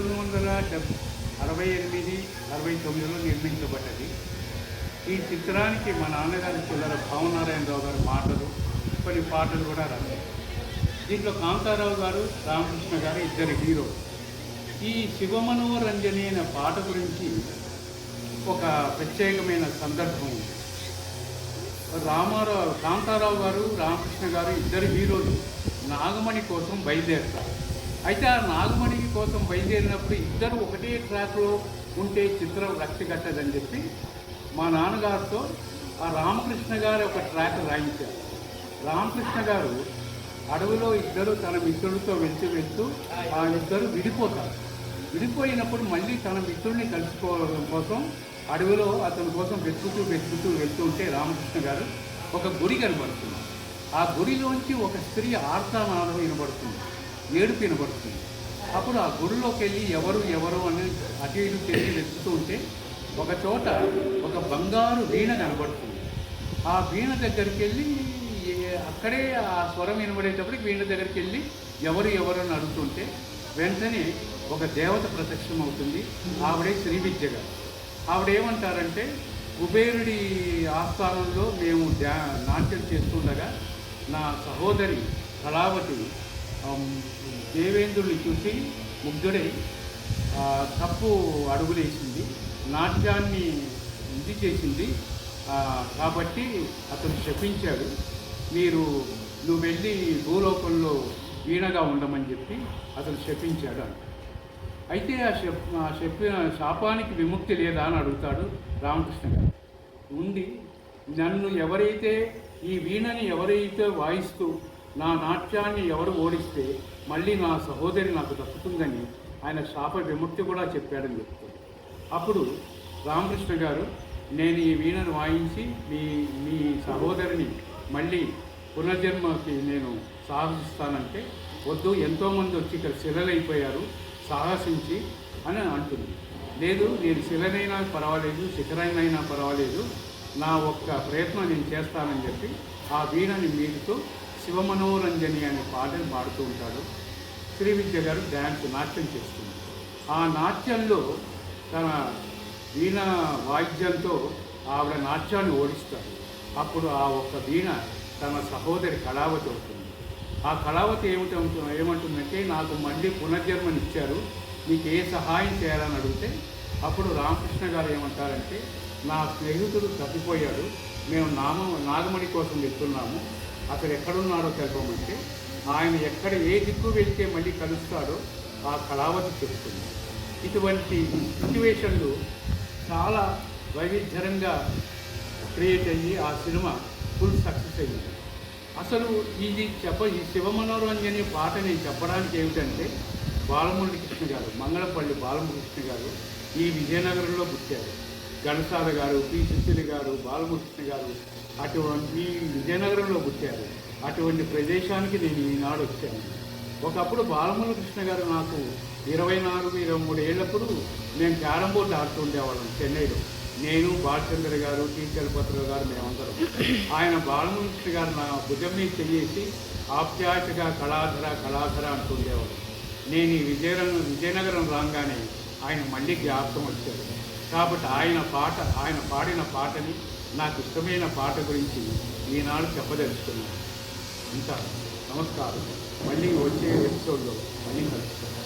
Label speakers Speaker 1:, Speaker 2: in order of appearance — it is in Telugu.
Speaker 1: 1968-69లో నిర్మించబడ్డది. ఈ చిత్రానికి మా నాన్నగారి చిల్లర భావనారాయణరావు గారి మాటలు, కొన్ని పాటలు కూడా రాశారు. దీంట్లో కాంతారావు గారు, రామకృష్ణ గారు ఇద్దరు హీరో. ఈ శివమనోరంజని అనే పాట గురించి ఒక ప్రత్యేకమైన సందర్భం ఉంది. కాంతారావు గారు, రామకృష్ణ గారు ఇద్దరు హీరోలు నాగమణి కోసం బయలుదేరుతారు. అయితే ఆ నాగమణి కోసం బయలుదేరినప్పుడు ఇద్దరు ఒకటే ట్రాక్లో ఉంటే చిత్రం రక్తి కట్టదని చెప్పి మా నాన్నగారితో ఆ రామకృష్ణ గారు ఒక ట్రాక్ రాయించారు. రామకృష్ణ గారు అడవిలో ఇద్దరు తన మిత్రుడితో వెళ్తూ ఆ ఇద్దరు విడిపోతారు. విడిపోయినప్పుడు మళ్ళీ తన మిత్రుడిని కలుసుకోవడం కోసం అడవిలో అతని కోసం వెతుకుతూ వెళ్తుంటే రామకృష్ణ గారు ఒక గుడి కనబడుతుంది. ఆ గుడిలోంచి ఒక స్త్రీ ఆర్తనాదం వినబడుతుంది, ఏడుపు వినబడుతుంది. అప్పుడు ఆ గుడిలోకి వెళ్ళి ఎవరు అని అటు ఇటు తిరిగి వెతుకుతూ ఉంటే ఒక చోట ఒక బంగారు వీణ కనబడుతుంది. ఆ వీణ దగ్గరికి వెళ్ళి అక్కడే ఆ స్వరం వినబడేటప్పటికి వీణ దగ్గరికి వెళ్ళి ఎవరు అని అడుగుతుంటే వెంటనే ఒక దేవత ప్రత్యక్షం అవుతుంది. ఆవిడే శ్రీ విద్య గారు. ఆవిడేమంటారంటే, కుబేరుడి ఆస్థానంలో మేము నాట్యం చేస్తుండగా నా సహోదరి కళావతి దేవేంద్రుని చూసి ముగ్ధుడై తప్పు అడుగులేసింది, నాట్యాన్ని ఇది చేసింది, కాబట్టి అతను శపించాడు, నువ్వు వెళ్ళి భూలోకంలో వీణగా ఉండమని చెప్పి అతను శపించాడు అంట. అయితే ఆ చెప్పిన శాపానికి విముక్తి లేదా అని అడుగుతాడు రామకృష్ణ గారు. ఉండి నన్ను ఎవరైతే ఈ వీణని ఎవరైతే వాయిస్తూ నా నాట్యాన్ని ఎవరు ఓడిస్తే మళ్ళీ నా సహోదరి నాకు దక్కుతుందని ఆయన శాప విముక్తి కూడా చెప్పాడని చెప్తాడు. అప్పుడు రామకృష్ణ గారు, నేను ఈ వీణను వాయించి మీ సహోదరిని మళ్ళీ పునర్జన్మకి నేను సాహసిస్తానంటే, వద్దు, ఎంతోమంది వచ్చి ఇక్కడ శిలలైపోయారు సాహసించి అని అంటుంది. లేదు, నేను శిలనైనా పర్వాలేదు, శిఖరైనైనా పర్వాలేదు, నా ఒక్క ప్రయత్నం నేను చేస్తానని చెప్పి ఆ వీణని మీరుతూ శివమనోరంజని అనే పాటను పాడుతూ ఉంటాడు. శ్రీ విద్య గారు నాట్యం చేస్తుంది. ఆ నాట్యంలో తన వీణ వాయిద్యంతో ఆవిడ నాట్యాన్ని ఓడిస్తారు. అప్పుడు ఆ ఒక్క వీణ తన సహోదరి కళావతి అవుతుంది. ఆ కళావతి ఏమంటుందంటే, నాకు మళ్ళీ పునర్జన్మనిచ్చారు, నీకు ఏ సహాయం చేయాలని అడిగితే అప్పుడు రామకృష్ణ గారు ఏమంటారంటే, నా స్నేహితుడు తప్పిపోయాడు, మేము నాగమణి కోసం వెళ్తున్నాము, అతడు ఎక్కడున్నాడో తెలపమంటే ఆయన ఏ దిక్కు వెళ్తే మళ్ళీ కలుస్తాడో ఆ కళావతి చెప్తుంది. ఇటువంటి సిచ్యువేషన్లు చాలా వైవిధ్యంగా క్రియేట్ అయ్యి ఆ సినిమా ఫుల్ సక్సెస్ అయ్యింది. అసలు ఈ శివమనోరంజని పాట నేను చెప్పడానికి ఏమిటంటే, బాలమురళీకృష్ణ గారు, మంగళపల్లి బాలమురళీకృష్ణ గారు ఈ విజయనగరంలో పుట్టారు. ఘనసాల గారు, పి సుశీల గారు, బాలమురళీకృష్ణ గారు అటువంటి విజయనగరంలో పుట్టారు. అటువంటి ప్రదేశానికి నేను ఈనాడు వచ్చాను. ఒకప్పుడు బాలమురళీకృష్ణ గారు నాకు 24-23 ఏళ్ళప్పుడు మేము క్యారం బోర్డు ఆడుతూ ఉండేవాళ్ళం చెన్నైలో. నేను, బాలచంద్ర గారు, టీ చలపతిరావు గారు, మేమందరం. ఆయన బాలమురళీకృష్ణ గారు నా భుజం మీద చెయ్యేసి ఆప్యాయతగా కళాధర అంటుండేవాడు. నేను ఈ విజయనగరం రాగానే ఆయన మళ్ళీ జ్ఞాపకం వచ్చారు. కాబట్టి ఆయన పాడిన పాటని, నాకు ఇష్టమైన పాట గురించి ఈనాడు చెప్పదలుచుకున్నాను. ఇంకా నమస్కారం. మళ్ళీ వచ్చే ఎపిసోడ్లో మళ్ళీ కలుస్తాను.